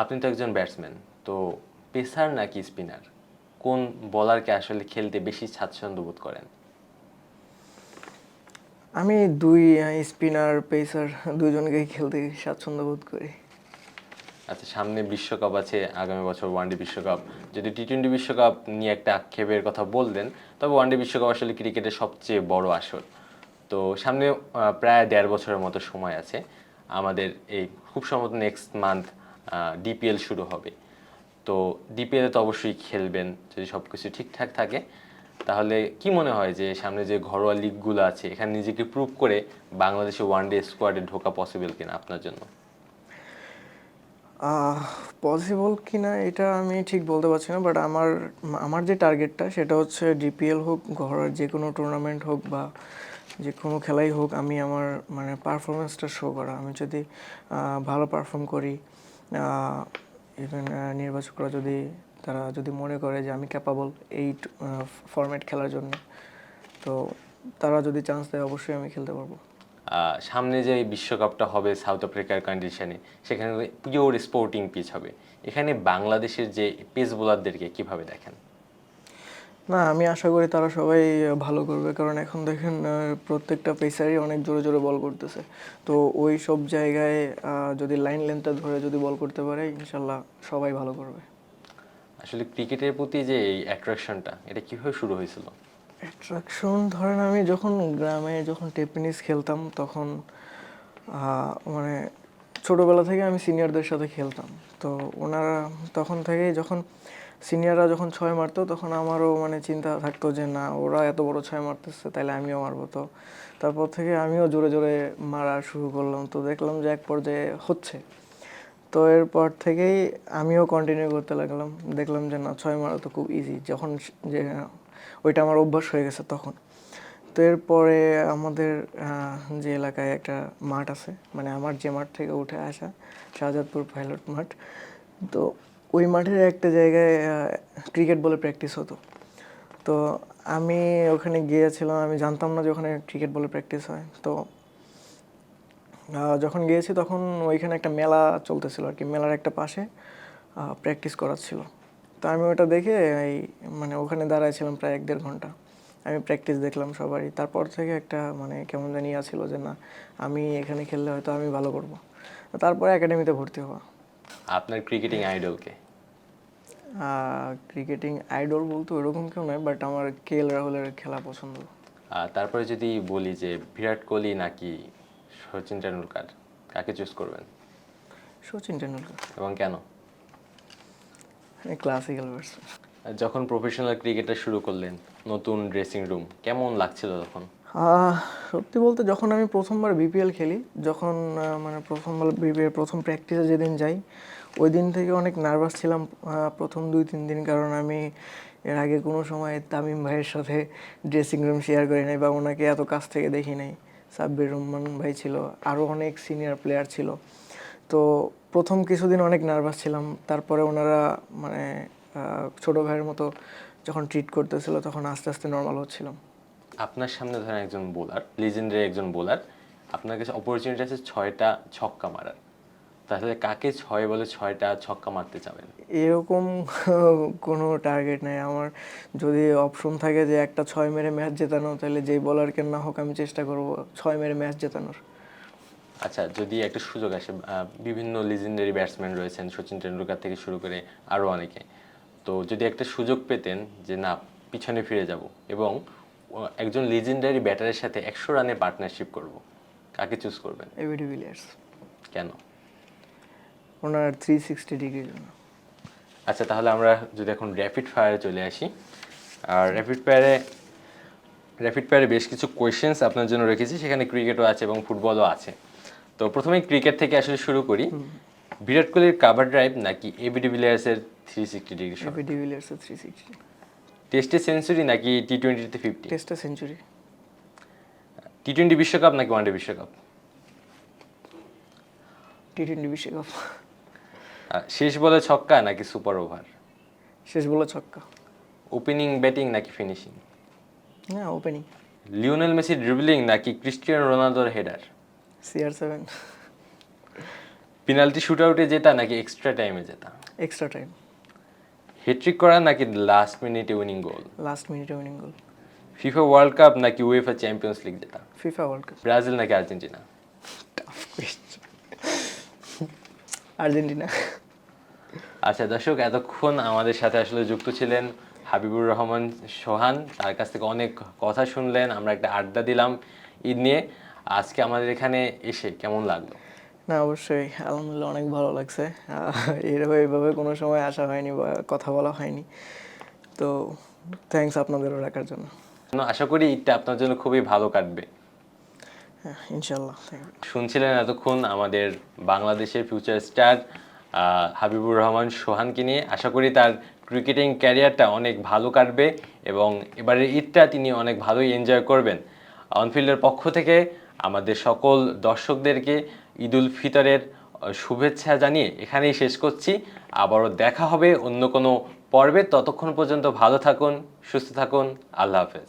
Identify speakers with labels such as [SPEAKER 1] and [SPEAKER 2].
[SPEAKER 1] আপনি তো একজন ব্যাটসম্যান, তো পেসার নাকি স্পিনার, কোন বলারকে আসলে খেলতে বেশি স্বাচ্ছন্দ্য বোধ করেন?
[SPEAKER 2] আমি দুই স্পিনার পেসার দুজনকেই খেলতে স্বাচ্ছন্দ্য বোধ করি।
[SPEAKER 1] আচ্ছা, সামনে বিশ্বকাপ আছে, আগামী বছর ওয়ানডে বিশ্বকাপ। যদি টি-20 বিশ্বকাপ নিয়ে একটা আক্ষেপের কথা বলতেন, তবে ওয়ানডে বিশ্বকাপ আসলে ক্রিকেটের সবচেয়ে বড় আসর। তো সামনে প্রায় 1.5 বছরের মতো সময় আছে। আমাদের এই খুব সম্ভবত নেক্সট মান্থ ডিপিএল শুরু হবে। তো ডিপিএলে তো অবশ্যই খেলবেন যদি সব কিছু ঠিকঠাক থাকে। তাহলে কি মনে হয় যে সামনে যে ঘরোয়া লিগগুলো আছে এখানে নিজেকে প্রুভ করে বাংলাদেশে ওয়ানডে স্কোয়াডে ঢোকা পসিবল কিনা আপনার জন্য?
[SPEAKER 2] পসিবল কিনা এটা আমি ঠিক বলতে পারছি না, বাট আমার আমার যে টার্গেটটা সেটা হচ্ছে ডিপিএল হোক, ঘরের যে কোনো টুর্নামেন্ট হোক বা যে কোনো খেলাই হোক, আমি আমার মানে পারফরমেন্সটা শো করা। আমি যদি ভালো পারফর্ম করি, ইভেন নির্বাচকরা যদি তারা যদি মনে করে যে আমি ক্যাপাবল এই ফরম্যাট খেলার জন্য, তো তারা যদি চান্স দেয় অবশ্যই আমি খেলতে পারবো।
[SPEAKER 1] সামনে যে এই বিশ্বকাপটা হবে সাউথ আফ্রিকার কন্ডিশনে, সেখানে পিওর স্পোর্টিং পিচ হবে। এখানে বাংলাদেশের যে পেস বোলারদেরকে কিভাবে দেখেন?
[SPEAKER 2] না, আমি আশা করি তারা সবাই ভালো করবে, কারণ এখন দেখেন প্রত্যেকটা পেসারই অনেক জোরে জোরে বল করতেছে। তো ওই সব জায়গায় যদি লাইন লেন্থটা ধরে যদি বল করতে পারে, ইনশাল্লাহ সবাই ভালো করবে।
[SPEAKER 1] আসলে ক্রিকেটের প্রতি যে এই অ্যাট্রাকশনটা, এটা কিভাবে শুরু হয়েছিল?
[SPEAKER 2] অ্যাট্রাকশন ধরেন, আমি যখন গ্রামে যখন টেনিস খেলতাম তখন মানে ছোটোবেলা থেকে আমি সিনিয়রদের সাথে খেলতাম। তো ওনারা তখন থেকেই যখন সিনিয়ররা যখন ছয় মারতো তখন আমারও মানে চিন্তা থাকতো যে না, ওরা এত বড় ছয় মারতেছে তাইলে আমিও মারবো। তো তারপর থেকে আমিও জোরে জোরে মারা শুরু করলাম, তো দেখলাম যে এক পর্যায়ে হচ্ছে। তো এরপর থেকেই আমিও কন্টিনিউ করতে লাগলাম, দেখলাম যে না, ছয় মারা তো খুব ইজি। যখন যে ওইটা আমার অভ্যাস হয়ে গেছে তখন। তো এরপরে আমাদের যে এলাকায় একটা মাঠ আছে, মানে আমার যে মাঠ থেকে উঠে আসা, শাহজাদপুর পাইলট মাঠ। তো ওই মাঠের একটা জায়গায় ক্রিকেট বলে প্র্যাকটিস হতো। তো আমি ওখানে গিয়েছিলাম, আমি জানতাম না যে ওখানে ক্রিকেট বলে প্র্যাকটিস হয়। তো যখন গিয়েছি তখন ওইখানে একটা মেলা চলতেছিল আর কি, মেলার একটা পাশে প্র্যাকটিস করাচ্ছিল। তো আমি ওটা দেখে এই মানে ওখানে দাঁড়াইছিলাম প্রায় 1-1.5 ঘন্টা। আমি প্র্যাকটিস দেখলাম সবারই। তারপর থেকে একটা মানে কেমন জানি ছিল যে না, আমি এখানে খেললে হয়তো আমি ভালো করব। তারপরে একাডেমিতে ভর্তি হওয়া।
[SPEAKER 1] আপনার ক্রিকেটিং আইডলকে?
[SPEAKER 2] ক্রিকেটিং আইডল বলতে ওরকম কেউ নয়, বাট আমার KL রাহুলের খেলা পছন্দ।
[SPEAKER 1] তারপরে যদি বলি যে বিরাট কোহলি নাকি সচিন টেন্ডুলকার, কাকে চুজ করবেন
[SPEAKER 2] সচিন টেন্ডুলকার।
[SPEAKER 1] এবং কেন?
[SPEAKER 2] Classical version.
[SPEAKER 1] যখন প্রফেশনাল ক্রিকেটটা শুরু করলেন, নতুন ড্রেসিং রুম কেমন লাগছিল তখন?
[SPEAKER 2] সত্যি বলতে যখন আমি প্রথমবার বিপিএল খেলি, যখন মানে প্রথমবার বিপিএল প্রথম প্র্যাকটিসে যেদিন যাই, ওই দিন থেকে অনেক নার্ভাস ছিলাম প্রথম 2-3 দিন, কারণ আমি এর আগে কোনো সময় তামিম ভাইয়ের সাথে ড্রেসিং রুম শেয়ার করি নাই বা ওনাকে এত কাছ থেকে দেখি নাই। সাব্বির রহমান ভাই ছিল, আরও অনেক সিনিয়র প্লেয়ার ছিল। তো প্রথম কিছুদিন অনেক নার্ভাস ছিলাম, তারপরে ওনারা মানে ছোটো ভাইয়ের মতো যখন ট্রিট করতেছিল তখন আস্তে আস্তে নর্মাল হচ্ছিলাম।
[SPEAKER 1] আপনার সামনে ধরেন একজন বোলার, লিজেন্ডারি একজন বোলার, আপনার কাছে অপরচুনিটি আছে 6টা ছক্কা মারার, তাহলে কাকে 6 বলে 6টা ছক্কা মারতে চাবেন?
[SPEAKER 2] এরকম কোনো টার্গেট নেই আমার। যদি অপশন থাকে যে একটা 6 মেরে ম্যাচ জেতানো, তাহলে যেই বলারকে না হোক আমি চেষ্টা করব 6 মেরে ম্যাচ জেতানোর।
[SPEAKER 1] আচ্ছা, যদি একটা সুযোগ আসে, বিভিন্ন লিজেন্ডারি ব্যাটসম্যান রয়েছেন সচিন টেন্ডুলকার থেকে শুরু করে আরও অনেকে, তো যদি একটা সুযোগ পেতেন যে না, পিছনে ফিরে যাব এবং একজন লিজেন্ডারি ব্যাটারের সাথে 100 রানে পার্টনারশিপ করব, কাকে চুজ করবেন?
[SPEAKER 2] AB de Villiers.
[SPEAKER 1] কেন?
[SPEAKER 2] ওনার 360 ডিগ্রির জন্য।
[SPEAKER 1] আচ্ছা, তাহলে আমরা যদি এখন র্যাপিড ফায়ারে চলে আসি, আর র্যাপিড ফায়ারে বেশ কিছু কোয়েশ্চেন্স আপনার জন্য রেখেছি, সেখানে ক্রিকেটও আছে এবং ফুটবলও আছে। তো প্রথমে ক্রিকেট থেকে আসলে শুরু করি। বিরাট কোহলির কাভার ড্রাইভ নাকি এবি ডিভিলিয়ার্সের 360 ডিগ্রি শট?
[SPEAKER 2] এবি ডিভিলিয়ার্সের 360।
[SPEAKER 1] টেস্টে সেঞ্চুরি নাকি টি-20তে 50?
[SPEAKER 2] টেস্টে সেঞ্চুরি।
[SPEAKER 1] টি-20 বিশ্বকাপ নাকি ওয়ানডে বিশ্বকাপ?
[SPEAKER 2] টি20 বিশ্বকাপ।
[SPEAKER 1] শেষ বলে ছক্কা নাকি সুপার ওভার?
[SPEAKER 2] শেষ বলে ছক্কা।
[SPEAKER 1] ওপেনিং ব্যাটিং নাকি ফিনিশিং?
[SPEAKER 2] হ্যাঁ, ওপেনিং।
[SPEAKER 1] লিওনেল মেসি ড্রিবলিং নাকি ক্রিস্টিয়ানো রোনালদোর হেডার?
[SPEAKER 2] CR7।
[SPEAKER 1] পেনাল্টি শুটআউটে জেতা নাকি এক্সট্রা টাইমে জেতা?
[SPEAKER 2] Extra time.
[SPEAKER 1] হ্যাট্রিক করা নাকি লাস্ট মিনিটে উইনিং গোল?
[SPEAKER 2] লাস্ট মিনিটে উইনিং গোল।
[SPEAKER 1] ফিফা ওয়ার্ল্ড কাপ নাকি উয়েফা চ্যাম্পিয়ন্স লিগ জেতা?
[SPEAKER 2] FIFA world cup.
[SPEAKER 1] ব্রাজিল নাকি আর্জেন্টিনা?
[SPEAKER 2] Tough question. আর্জেন্টিনা।
[SPEAKER 1] আচ্ছা দর্শক, এতক্ষণ আমাদের সাথে আসলে যুক্ত ছিলেন হাবিবুর রহমান সোহান। তার কাছ থেকে অনেক কথা শুনলেন, আমরা একটা আড্ডা দিলাম ঈদ নিয়ে। আজকে আমাদের এখানে এসে কেমন লাগলো?
[SPEAKER 2] না অবশ্যই আলহামদুলিল্লাহ অনেক ভালো লাগছে। এইভাবে কোনো সময় আসা হয়নি বা কথা বলা হয়নি, তো থ্যাঙ্কস আপনাদেরও রাখার জন্য।
[SPEAKER 1] আশা করি ঈদটা আপনার জন্য খুবই ভালো কাটবে।
[SPEAKER 2] হ্যাঁ ইনশাল্লাহ। Thank you.
[SPEAKER 1] শুনছিলেন এতক্ষণ আমাদের বাংলাদেশের ফিউচার স্টার হাবিবুর রহমান সোহানকে নিয়ে। আশা করি তার ক্রিকেটিং ক্যারিয়ারটা অনেক ভালো কাটবে এবং এবারের ঈদটা তিনি অনেক ভালোই এনজয় করবেন। অনফিল্ডের পক্ষ থেকে আমাদের সকল দর্শকদেরকে ঈদ উল ফিতরের শুভেচ্ছা জানিয়ে এখানেই শেষ করছি। আবারও দেখা হবে অন্য কোনো পর্বে। ততক্ষণ পর্যন্ত ভালো থাকুন, সুস্থ থাকুন। আল্লাহ হাফেজ।